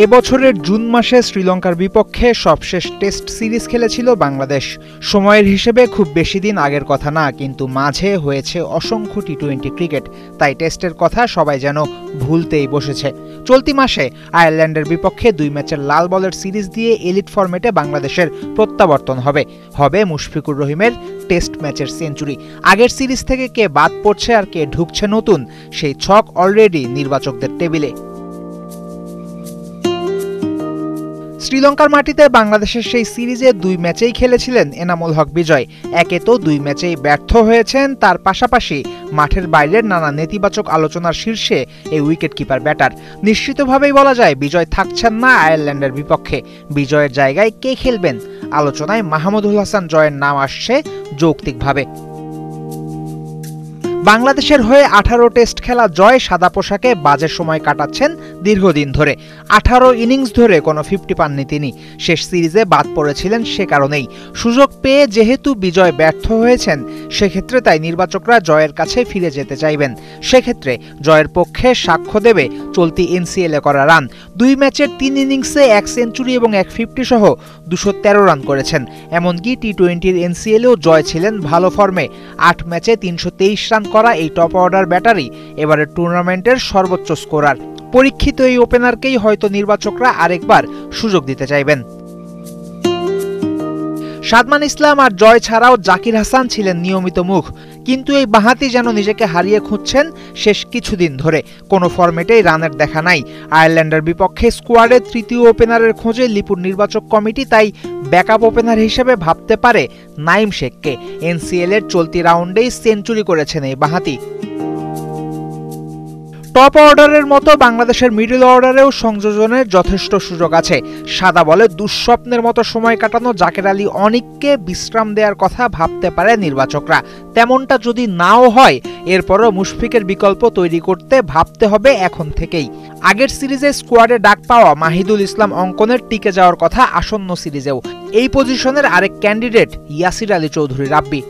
এবছরের জুন মাসে শ্রীলঙ্কার বিপক্ষে সবশেষ টেস্ট সিরিজ খেলেছিল বাংলাদেশ। সময়ের হিসেবে খুব বেশি দিন আগের কথা না, কিন্তু মাঝে হয়েছে অসংখ্য টি-20 ক্রিকেট, তাই টেস্টের কথা সবাই যেন ভুলতেই বসেছে। চলতি মাসে আয়ারল্যান্ডের বিপক্ষে 2 ম্যাচের লাল বলের সিরিজ দিয়ে এলিট ফরম্যাটে বাংলাদেশের প্রত্যাবর্তন হবে মুশফিকুর রহিমের টেস্ট ম্যাচের সেঞ্চুরি। আগের সিরিজ থেকে কে বাদ পড়ছে আর কে ঢুকছে নতুন, সেই ছক অলরেডি নির্বাচকদের টেবিলে। শ্রীলঙ্কার মাটিতে বাংলাদেশের সেই সিরিজে 2 ম্যাচেই খেলেছিলেন এনামুল হক বিজয়। একে তো 2 ম্যাচেই ব্যর্থ হয়েছেন, তার পাশাপাশি মাঠের বাইরের নানা নেতিবাচক আলোচনার শীর্ষে এই উইকেট কিপার ব্যাটার। নিশ্চিতভাবেই বলা যায় বিজয় থাকছেন না আয়ারল্যান্ডের বিপক্ষে। বিজয়ের জায়গায় কে খেলবেন, আলোচনায় মাহমুদুল হাসান জয়ের নাম আসছে যৌক্তিকভাবে। বাংলাদেশের হয়ে 18 টেস্ট খেলা জয় সাদা পোশাকে বাজে সময় কাটাচ্ছেন দীর্ঘদিন ধরে। 18 ইনিংস ধরে কোনো 50 পাননি তিনি। শেষ সিরিজে বাদ পড়েছিলেন সে কারণেই। সুযোগ পেয়ে যেহেতু বিজয় ব্যর্থ হয়েছেন, সেক্ষেত্রে তাই নির্বাচকরা জয়ের কাছে ফিরে যেতে চাইবেন। সেক্ষেত্রে জয়ের পক্ষে সাক্ষ্য দেবে চলতি এনসিএলে করা রান। 2 ম্যাচের 3 ইনিংসে 1 সেঞ্চুরি এবং 1 50 সহ 213 রান করেছেন। এমনকি টি-20 এনসিএলেও জয় ছিলেন ভালো ফর্মে। 8 ম্যাচে 323 রান করা এই টপ অর্ডার ব্যাটারি এবারের টুর্নামেন্টের সর্বোচ্চ স্কোরার। পরীক্ষিত এই ওপেনারকেই হয়তো নির্বাচকরা আরেকবার সুযোগ দিতে চাইবেন। সাদমান ইসলাম আর জয় ছাড়াও জাকির হাসান ছিলেন নিয়মিত মুখ, কিন্তু এই বাঁহাতি যেন নিজেকে হারিয়ে খুঁজছেন শেষ কিছুদিন ধরে। কোনো ফরম্যাটেই রানের দেখা নাই। আয়ারল্যান্ডের বিপক্ষে স্কোয়াডের তৃতীয় ওপেনারের খোঁজে লিপুর নির্বাচক কমিটি তাই ব্যাকআপ ওপেনার হিসেবে ভাবতে পারে নাইম শেখকে। এনসিএল এর চলতি রাউন্ডেই সেঞ্চুরি করেছেন এই বাঁহাতি। টপ অর্ডারের মতো বাংলাদেশের মিডল অর্ডারেও সংযোজনের যথেষ্ট সুযোগ আছে। সাদা বলে দুঃস্বপ্নের মতো সময় কাটানো জাকের আলী অনিককে বিশ্রাম দেওয়ার কথা ভাবতে পারে নির্বাচকরা। তেমনটা যদি নাও হয়, এরপরও মুশফিকের বিকল্প তৈরি করতে ভাবতে হবে এখন থেকেই। আগের সিরিজে স্কোয়াডে ডাক পাওয়া মাহিদুল ইসলাম অঙ্কনের টিকে যাওয়ার কথা আসন্ন সিরিজেও। এই পজিশনের আরেক ক্যান্ডিডেট ইয়াসির আলী চৌধুরী রাব্বি।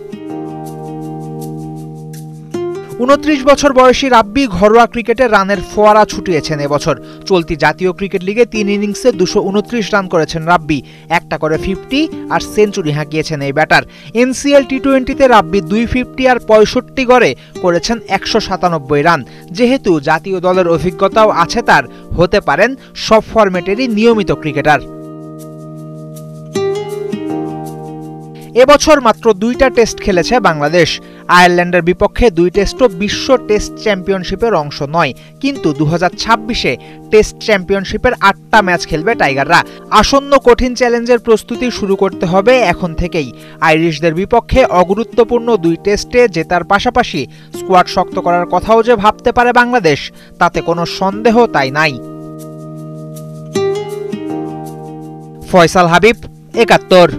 29 বছর বয়সী রাব্বি ঘরোয়া ক্রিকেটে রানের ফোয়ারা ছুটিয়েছেন এবছর। চলতি জাতীয় ক্রিকেট লিগে 3 ইনিংসে 229 রান করেছেন রাব্বি। একটা করে 50 আর সেঞ্চুরি হাঁকিয়েছেন এই ব্যাটার। এনসিএল টি-20তে রাব্বি 250 আর 65 গড়ে করেছেন 197 রান। যেহেতু জাতীয় দলের অভিজ্ঞতাও আছে তার, হতে পারেন সব ফরম্যাটেরই নিয়মিত ক্রিকেটার। এবছর মাত্র 2টা টেস্ট খেলেছে বাংলাদেশ। আয়ারল্যান্ডের বিপক্ষে 2 টেস্টও বিশ্ব টেস্ট চ্যাম্পিয়নশিপের অংশ নয়, কিন্তু 2026-এ টেস্ট চ্যাম্পিয়নশিপের 8টা ম্যাচ খেলবে টাইগাররা। আসন্ন কঠিন চ্যালেঞ্জের প্রস্তুতি শুরু করতে হবে এখন থেকেই। আইরিশদের বিপক্ষে অগুরুত্বপূর্ণ 2 টেস্টে জেতার পাশাপাশি স্কোয়াড শক্ত করার কথাও যে ভাবতে পারে বাংলাদেশ, তাতে কোনো সন্দেহ তাই নাই। ফয়সাল হাবিব, 71।